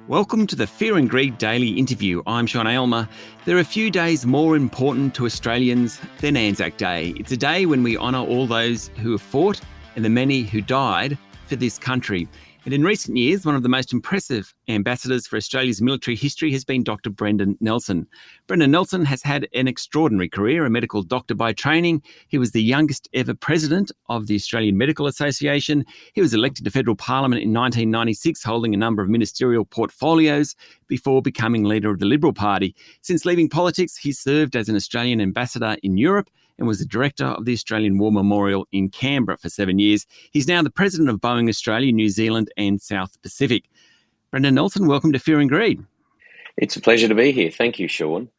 Welcome to the Fear and Greed Daily Interview. I'm Sean Aylmer. There are a few days more important to Australians than Anzac Day. It's a day when we honour all those who have fought and the many who died for this country. And in recent years, one of the most impressive ambassadors for Australia's military history has been Dr. Brendan Nelson. Brendan Nelson has had an extraordinary career, a medical doctor by training. He was the youngest ever president of the Australian Medical Association. He was elected to federal parliament in 1996, holding a number of ministerial portfolios before becoming leader of the Liberal Party. Since leaving politics, he served as an Australian ambassador in Europe and was the director of the Australian War Memorial in Canberra for 7 years. He's now the President of Boeing Australia, New Zealand and South Pacific. Brendan Nelson, welcome to Fear and Greed. It's a pleasure to be here. Thank you, Sean.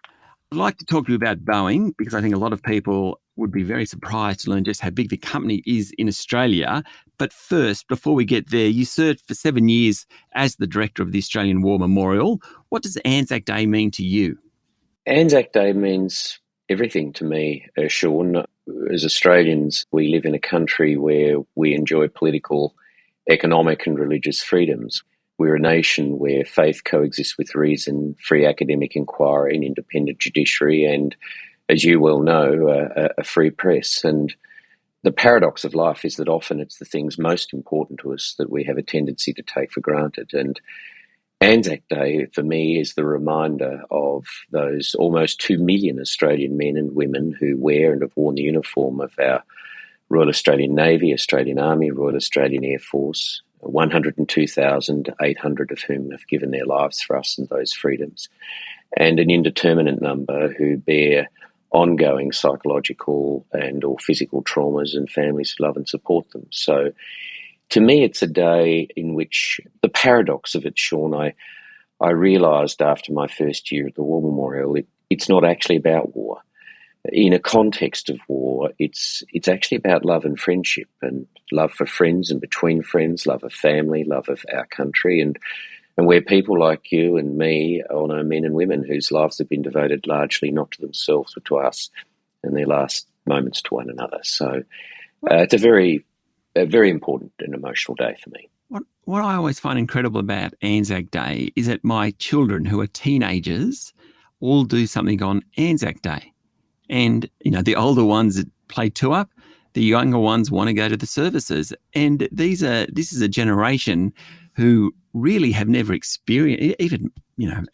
I'd like to talk to you about Boeing because I think a lot of people would be very surprised to learn just how big the company is in Australia. But first, before we get there, you served for 7 years as the director of the Australian War Memorial. What does Anzac Day mean to you? Anzac Day means everything to me, Sean. As Australians, we live in a country where we enjoy political, economic and religious freedoms. We're a nation where faith coexists with reason, free academic inquiry, an independent judiciary, and, as you well know, a free press. And the paradox of life is that often it's the things most important to us that we have a tendency to take for granted. And Anzac Day, for me, is the reminder of those almost 2 million Australian men and women who wear and have worn the uniform of our Royal Australian Navy, Australian Army, Royal Australian Air Force, 102,800 of whom have given their lives for us and those freedoms, and an indeterminate number who bear ongoing psychological and or physical traumas and families who love and support them. So to me, it's a day in which the paradox of it, Sean, I realised after my first year at the War Memorial, it's not actually about war. In a context of war, it's actually about love and friendship, and love for friends and between friends, love of family, love of our country, and where people like you and me honour men and women whose lives have been devoted largely not to themselves but to us and their last moments to one another. So it's a very important and emotional day for me. What I always find incredible about Anzac Day is that my children, who are teenagers, all do something on Anzac Day. And, the older ones play two-up, the younger ones want to go to the services. And this is a generation who really have never experienced, even,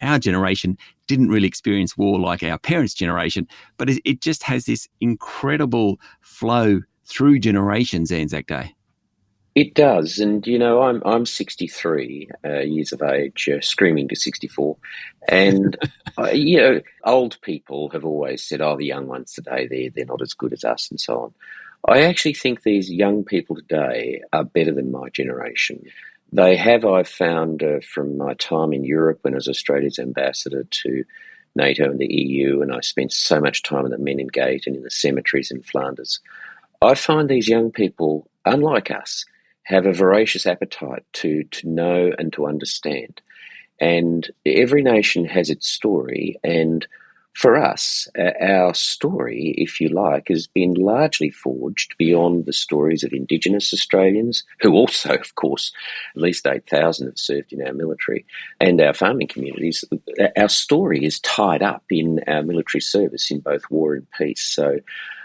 our generation didn't really experience war like our parents' generation, but it just has this incredible flow through generations, Anzac Day. It does. And, I'm 63 years of age, screaming to 64. And, old people have always said, the young ones today, they're not as good as us and so on. I actually think these young people today are better than my generation. They have, I've found, from my time in Europe when I was Australia's ambassador to NATO and the EU, and I spent so much time at the Menin Gate and in the cemeteries in Flanders, I find these young people, unlike us, have a voracious appetite to know and to understand. And every nation has its story. And for us, our story, if you like, has been largely forged beyond the stories of Indigenous Australians, who also, of course, at least 8,000 have served in our military, and our farming communities. Our story is tied up in our military service in both war and peace. So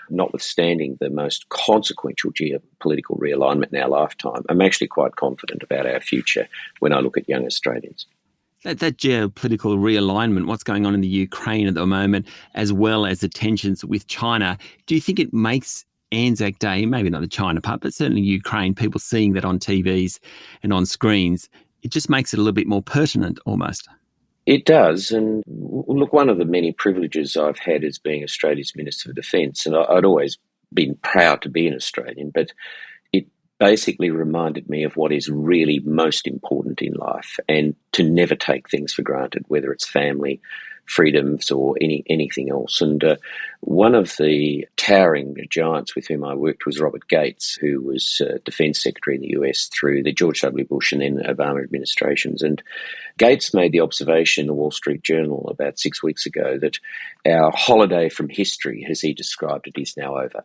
notwithstanding the most consequential geopolitical realignment in our lifetime, I'm actually quite confident about our future when I look at young Australians. That geopolitical realignment, what's going on in the Ukraine at the moment, as well as the tensions with China, do you think it makes Anzac Day, maybe not the China part, but certainly Ukraine, people seeing that on TVs and on screens, it just makes it a little bit more pertinent almost? It does. And look, one of the many privileges I've had is being Australia's Minister for Defence, and I'd always been proud to be an Australian, but it basically reminded me of what is really most important in life and to never take things for granted, whether it's family, freedoms or anything else. And one of the towering giants with whom I worked was Robert Gates, who was Defence Secretary in the US through the George W. Bush and then Obama administrations. And Gates made the observation in the Wall Street Journal about 6 weeks ago that our holiday from history, as he described it, is now over.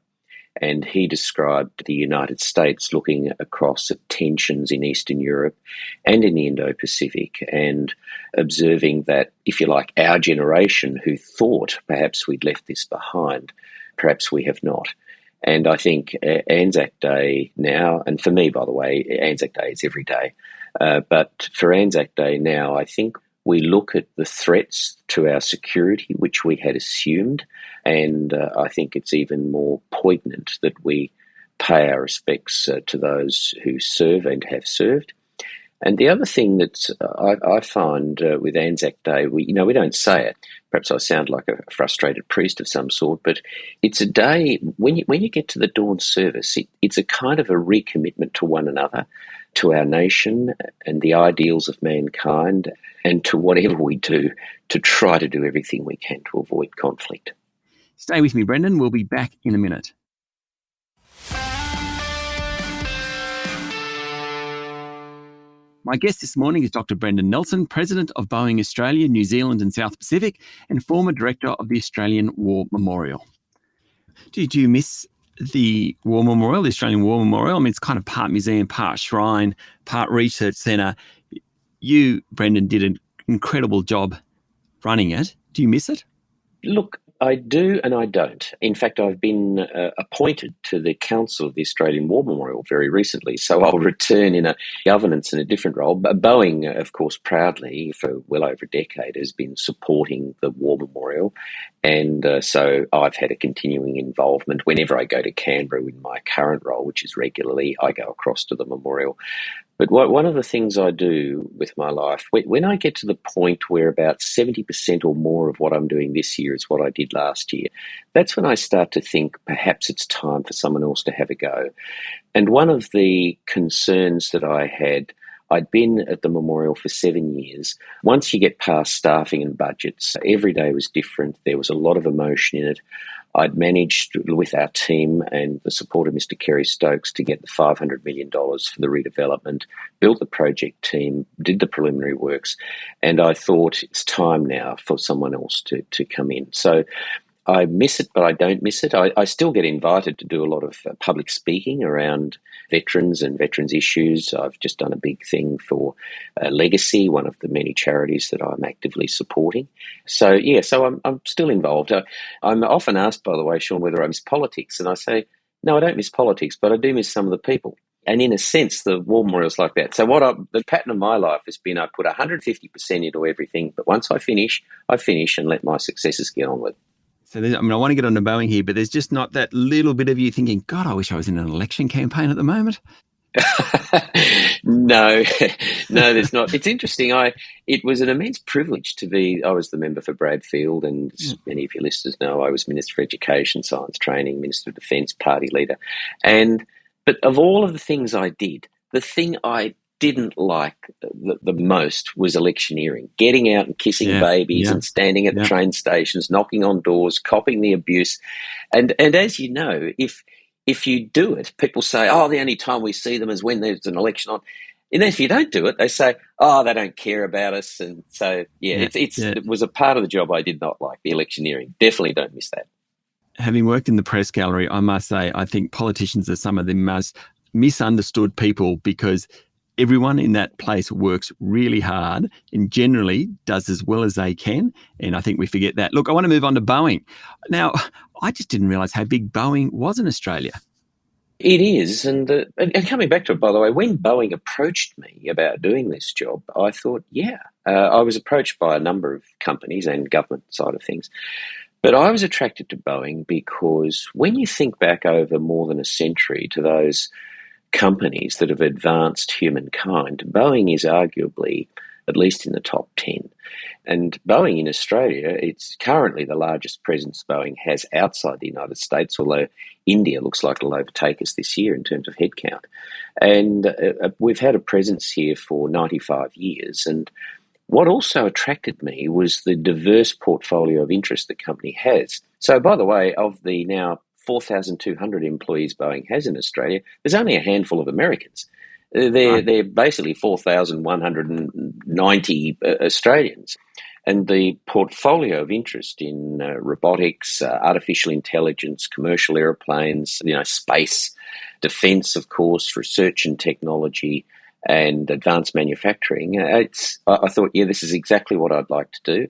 and he described the United States looking across at tensions in Eastern Europe and in the Indo-Pacific and observing that, if you like, our generation who thought perhaps we'd left this behind, perhaps we have not. And I think Anzac Day now, and for me, by the way, Anzac Day is every day, but for Anzac Day now, I think we look at the threats to our security, which we had assumed, and I think it's even more poignant that we pay our respects to those who serve and have served. And the other thing that I find with Anzac Day, we don't say it. Perhaps I sound like a frustrated priest of some sort, but it's a day when you get to the dawn service, it's a kind of a recommitment to one another, to our nation and the ideals of mankind, and to whatever we do to try to do everything we can to avoid conflict. Stay with me, Brendan. We'll be back in a minute. My guest this morning is Dr. Brendan Nelson, President of Boeing Australia, New Zealand and South Pacific, and former Director of the Australian War Memorial. Do you miss the War Memorial, the Australian War Memorial? I mean, it's kind of part museum, part shrine, part research centre. You, Brendan, did an incredible job running it. Do you miss it? Look, I do and I don't. In fact, I've been appointed to the Council of the Australian War Memorial very recently, so I'll return in a governance in a different role. Boeing, of course, proudly for well over a decade has been supporting the War Memorial, and so I've had a continuing involvement. Whenever I go to Canberra in my current role, which is regularly, I go across to the memorial. But one of the things I do with my life, when I get to the point where about 70% or more of what I'm doing this year is what I did last year, that's when I start to think perhaps it's time for someone else to have a go. And one of the concerns that I had, I'd been at the memorial for 7 years. Once you get past staffing and budgets, every day was different. There was a lot of emotion in it. I'd managed with our team and the support of Mr. Kerry Stokes to get the $500 million for the redevelopment, built the project team, did the preliminary works, and I thought it's time now for someone else to come in. So I miss it, but I don't miss it. I still get invited to do a lot of public speaking around veterans and veterans issues. I've just done a big thing for Legacy, one of the many charities that I'm actively supporting. So, yeah, so I'm still involved. I'm often asked, by the way, Sean, whether I miss politics, and I say, no, I don't miss politics, but I do miss some of the people. And in a sense, the War Memorial's like that. So the pattern of my life has been I put 150% into everything, but once I finish and let my successors get on with it. So, I want to get on to Boeing here, but there's just not that little bit of you thinking, God, I wish I was in an election campaign at the moment. No, there's not. It's interesting. It was an immense privilege to be. I was the member for Bradfield, and as many of your listeners know, I was Minister for Education, Science Training, Minister of Defence, party leader. But of all of the things I did, the thing I didn't like the most was electioneering, getting out and kissing babies and standing at the train stations, knocking on doors, copying the abuse. And as you know, if you do it, people say, oh, the only time we see them is when there's an election on. And if you don't do it, they say, oh, they don't care about us. And so, it was a part of the job I did not like, the electioneering. Definitely don't miss that. Having worked in the press gallery, I must say, I think politicians are some of the most misunderstood people because everyone in that place works really hard and generally does as well as they can. And I think we forget that. Look, I want to move on to Boeing. Now, I just didn't realise how big Boeing was in Australia. It is. And coming back to it, by the way, when Boeing approached me about doing this job, I thought, I was approached by a number of companies and government side of things. But I was attracted to Boeing because when you think back over more than a century to those companies that have advanced humankind, Boeing is arguably at least in the top 10. And Boeing in Australia, it's currently the largest presence Boeing has outside the United States, although India looks like it'll overtake us this year in terms of headcount. And we've had a presence here for 95 years. And what also attracted me was the diverse portfolio of interest the company has. So, by the way, of the now 4,200 employees Boeing has in Australia, there's only a handful of Americans. They're basically 4,190 Australians. And the portfolio of interest in robotics, artificial intelligence, commercial aeroplanes, space, defence, of course, research and technology, and advanced manufacturing. I thought, this is exactly what I'd like to do.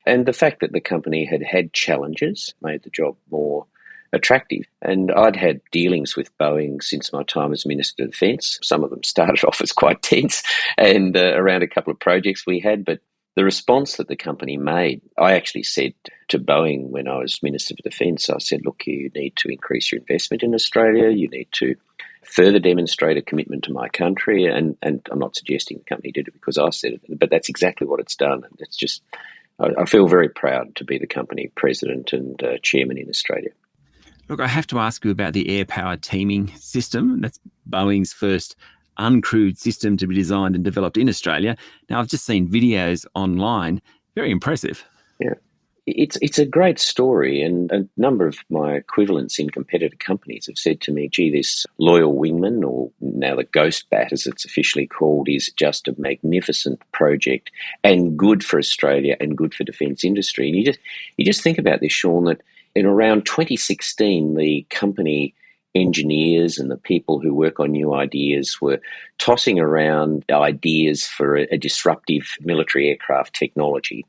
And the fact that the company had challenges made the job more attractive. And I'd had dealings with Boeing since my time as Minister of Defence. Some of them started off as quite tense and around a couple of projects we had, but the response that the company made, I actually said to Boeing when I was Minister for Defence, I said, look, you need to increase your investment in Australia. You need to further demonstrate a commitment to my country. And I'm not suggesting the company did it because I said it, but that's exactly what it's done. And it's just, I feel very proud to be the company president and chairman in Australia. Look, I have to ask you about the air-powered teaming system. That's Boeing's first uncrewed system to be designed and developed in Australia. Now, I've just seen videos online. Very impressive. Yeah, it's a great story, and a number of my equivalents in competitor companies have said to me, gee, this Loyal Wingman, or now the Ghost Bat as it's officially called, is just a magnificent project and good for Australia and good for defence industry. And you just think about this, Sean, that in around 2016, the company engineers and the people who work on new ideas were tossing around ideas for a disruptive military aircraft technology.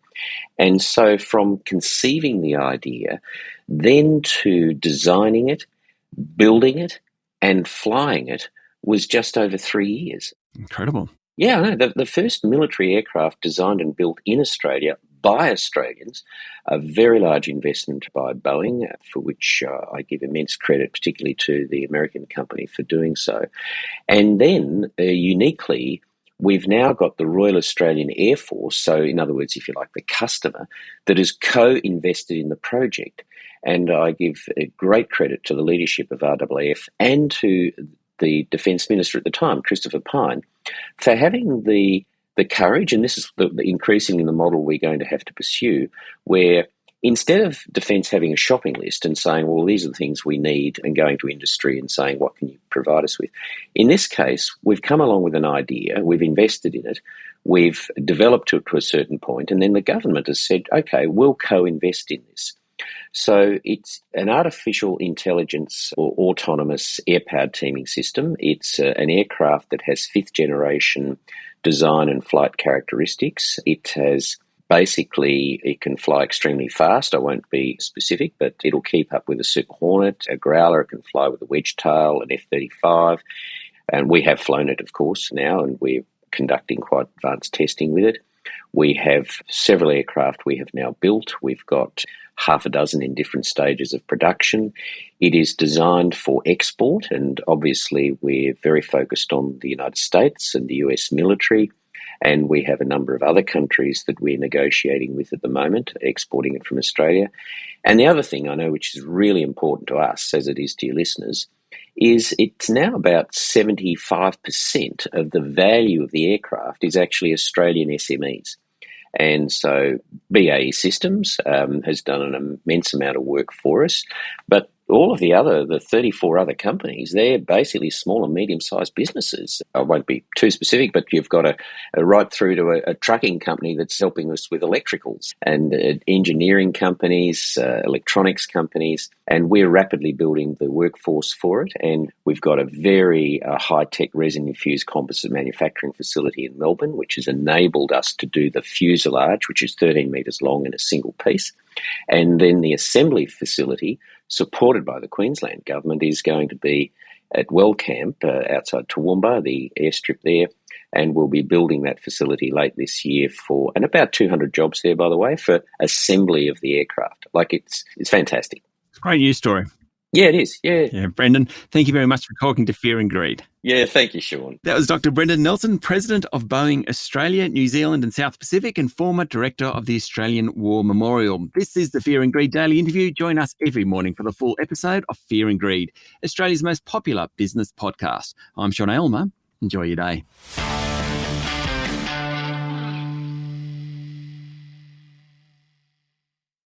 And so from conceiving the idea, then to designing it, building it, and flying it was just over 3 years. Incredible. Yeah, I know. The first military aircraft designed and built in Australia by Australians, a very large investment by Boeing, for which I give immense credit, particularly to the American company for doing so. And then, uniquely, we've now got the Royal Australian Air Force, so in other words, if you like, the customer, that is co-invested in the project. And I give great credit to the leadership of RAAF and to the Defence Minister at the time, Christopher Pyne, for having the courage, and this is increasingly the model we're going to have to pursue, where instead of Defence having a shopping list and saying, well, these are the things we need, and going to industry and saying, what can you provide us with? In this case, we've come along with an idea, we've invested in it, we've developed it to a certain point, and then the government has said, okay, we'll co-invest in this. So it's an artificial intelligence or autonomous air-powered teaming system. It's an aircraft that has fifth generation design and flight characteristics. It can fly extremely fast. I won't be specific, but it'll keep up with a Super Hornet, a Growler. It can fly with a wedge tail, an F-35. And we have flown it, of course, now, and we're conducting quite advanced testing with it. We have several aircraft we have now built. We've got half a dozen in different stages of production. It is designed for export, and obviously we're very focused on the United States and the US military, and we have a number of other countries that we're negotiating with at the moment, exporting it from Australia. And the other thing I know, which is really important to us, as it is to your listeners, is it's now about 75% of the value of the aircraft is actually Australian SMEs. And so BAE Systems has done an immense amount of work for us, but all of the 34 other companies, they're basically small and medium-sized businesses. I won't be too specific, but you've got a right through to a trucking company that's helping us with electricals, and engineering companies, electronics companies, and we're rapidly building the workforce for it. And we've got a very high-tech resin-infused composite manufacturing facility in Melbourne, which has enabled us to do the fuselage, which is 13 metres long in a single piece. And then the assembly facility, supported by the Queensland government, is going to be at Wellcamp outside Toowoomba, the airstrip there, and we'll be building that facility late this year and about 200 jobs there, by the way, for assembly of the aircraft. It's fantastic. Great news story. Yeah, it is. Yeah, Brendan, thank you very much for talking to Fear and Greed. Yeah, thank you, Sean. That was Dr. Brendan Nelson, President of Boeing Australia, New Zealand and South Pacific, and former Director of the Australian War Memorial. This is the Fear and Greed Daily Interview. Join us every morning for the full episode of Fear and Greed, Australia's most popular business podcast. I'm Sean Aylmer. Enjoy your day.